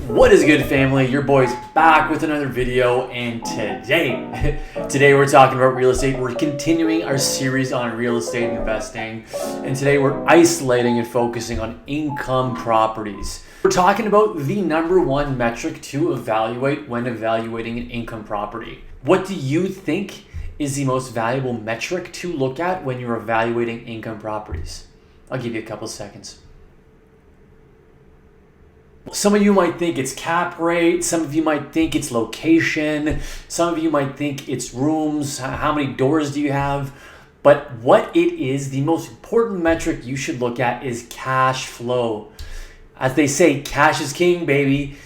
What is good, family? Your boy's back with another video, and today we're talking about real estate. We're continuing our series on real estate investing, and today we're isolating and focusing on income properties. We're talking about the number one metric to evaluate when evaluating an income property. What do you think is the most valuable metric to look at when you're evaluating income properties? I'll give you a couple seconds. Some of you might think it's cap rate, some of you might think it's location, some of you might think it's rooms, how many doors do you have? But what it is, the most important metric you should look at is cash flow. As they say, cash is king, baby.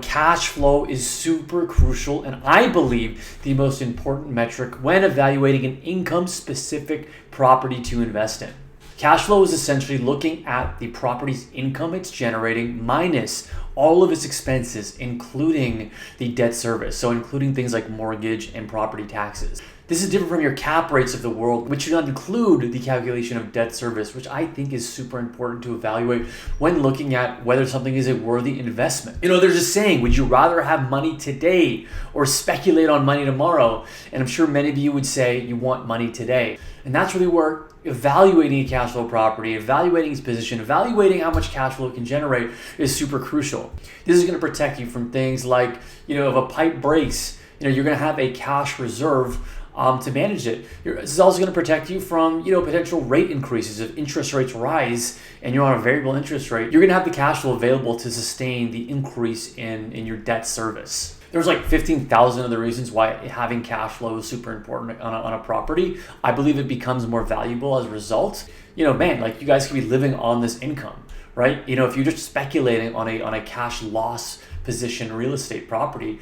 Cash flow is super crucial, and I believe the most important metric when evaluating an income-specific property to invest in. Cash flow is essentially looking at the property's income it's generating minus all of its expenses, including the debt service, so including things like mortgage and property taxes. This is different from your cap rates of the world, which do not include the calculation of debt service, which I think is super important to evaluate when looking at whether something is a worthy investment. There's a saying, would you rather have money today or speculate on money tomorrow? And I'm sure many of you would say you want money today. And that's really where evaluating a cash flow property, evaluating its position, evaluating how much cash flow it can generate is super crucial. This is going to protect you from things like, if a pipe breaks, you're going to have a cash reserve to manage it. This is also going to protect you from, potential rate increases. If interest rates rise and you're on a variable interest rate, you're going to have the cash flow available to sustain the increase in your debt service. There's like 15,000 other reasons why having cash flow is super important on a property. I believe it becomes more valuable as a result. You guys could be living on this income, right? If you're just speculating on a cash loss position real estate property,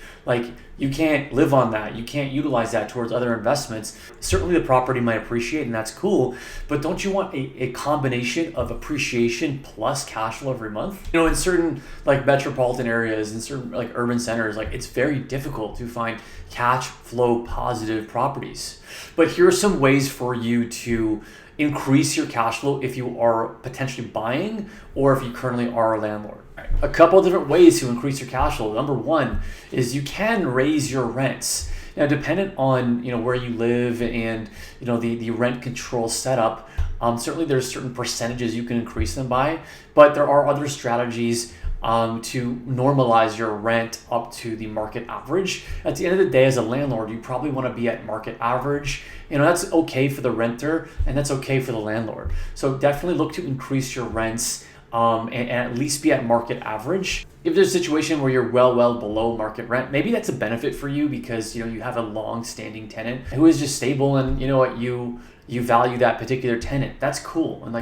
you can't live on that. You can't utilize that towards other investments. Certainly the property might appreciate, and that's cool, but don't you want a combination of appreciation plus cash flow every month? In certain metropolitan areas, in certain urban centers, it's very difficult to find cash flow positive properties. But here are some ways for you to increase your cash flow if you are potentially buying or if you currently are a landlord. A couple of different ways to increase your cash flow. Number one is you can raise your rents. Now, dependent on where you live and the rent control setup, certainly there's certain percentages you can increase them by, but there are other strategies to normalize your rent up to the market average. At the end of the day, as a landlord, you probably want to be at market average. That's okay for the renter and that's okay for the landlord. So definitely look to increase your rents and at least be at market average. If there's a situation where you're well below market rent, maybe that's a benefit for you because you have a long-standing tenant who is just stable, and you value that particular tenant. That's cool, and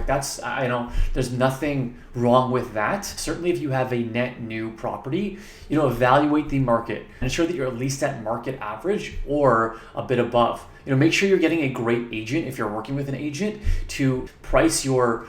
there's nothing wrong with that. Certainly, if you have a net new property, evaluate the market and ensure that you're at least at market average or a bit above. Make sure you're getting a great agent if you're working with an agent to price your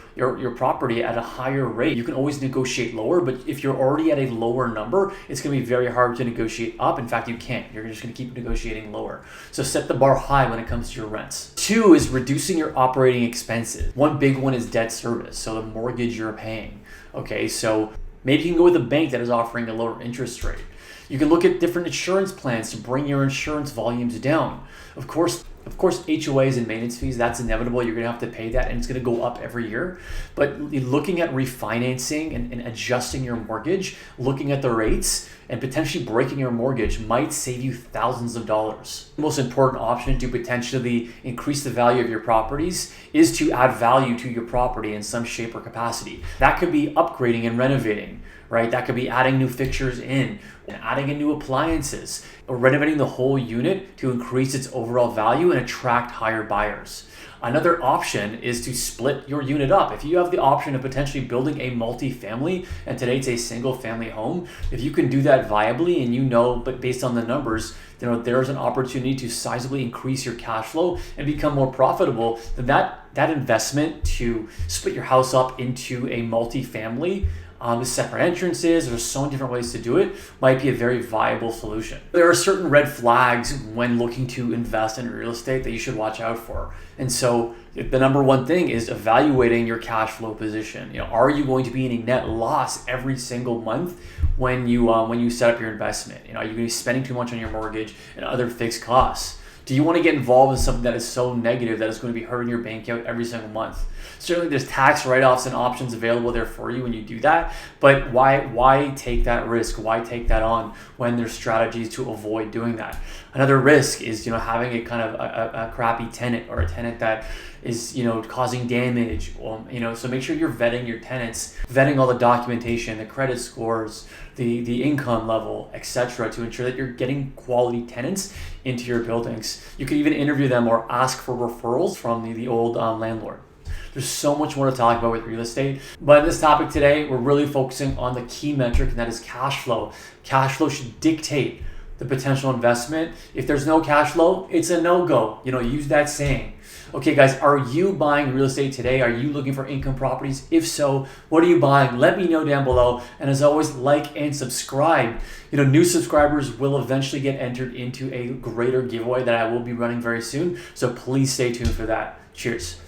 property at a higher rate. You can always negotiate lower, but if you're already at a lower number, it's going to be very hard to negotiate up. In fact, you can't. You're just going to keep negotiating lower. So set the bar high when it comes to your rents. Two is reducing your operating expenses. One big one is debt service, so the mortgage you're paying. Okay, so maybe you can go with a bank that is offering a lower interest rate. You can look at different insurance plans to bring your insurance volumes down. Of course, HOAs and maintenance fees, that's inevitable. You're going to have to pay that, and it's going to go up every year. But looking at refinancing and adjusting your mortgage, looking at the rates, and potentially breaking your mortgage might save you thousands of dollars. The most important option to potentially increase the value of your properties is to add value to your property in some shape or capacity. That could be upgrading and renovating, right? That could be adding new fixtures in, and adding in new appliances, or renovating the whole unit to increase its overall value and attract higher buyers. Another option is to split your unit up. If you have the option of potentially building a multi-family, and today it's a single family home, if you can do that viably and but based on the numbers, there's an opportunity to sizably increase your cash flow and become more profitable, then that investment to split your house up into a multi-family the separate entrances, there's so many different ways to do it, might be a very viable solution. There are certain red flags when looking to invest in real estate that you should watch out for. And so the number one thing is evaluating your cash flow position. Are you going to be in a net loss every single month when you set up your investment? Are you going to be spending too much on your mortgage and other fixed costs? Do you want to get involved in something that is so negative that it's going to be hurting your bank account every single month? Certainly there's tax write-offs and options available there for you when you do that, but why take that risk? Why take that on when there's strategies to avoid doing that? Another risk is having a kind of a crappy tenant, or a tenant that is causing damage. So make sure you're vetting your tenants, vetting all the documentation, the credit scores, the income level, etc., to ensure that you're getting quality tenants into your buildings. You could even interview them or ask for referrals from the old landlord. There's so much more to talk about with real estate, but in this topic today, we're really focusing on the key metric, and that is cash flow. Cash flow should dictate the potential investment. If there's no cash flow, it's a no-go. Use that saying. Okay, guys, are you buying real estate today? Are you looking for income properties? If so, what are you buying? Let me know down below. And as always, like and subscribe. New subscribers will eventually get entered into a greater giveaway that I will be running very soon. So please stay tuned for that. Cheers.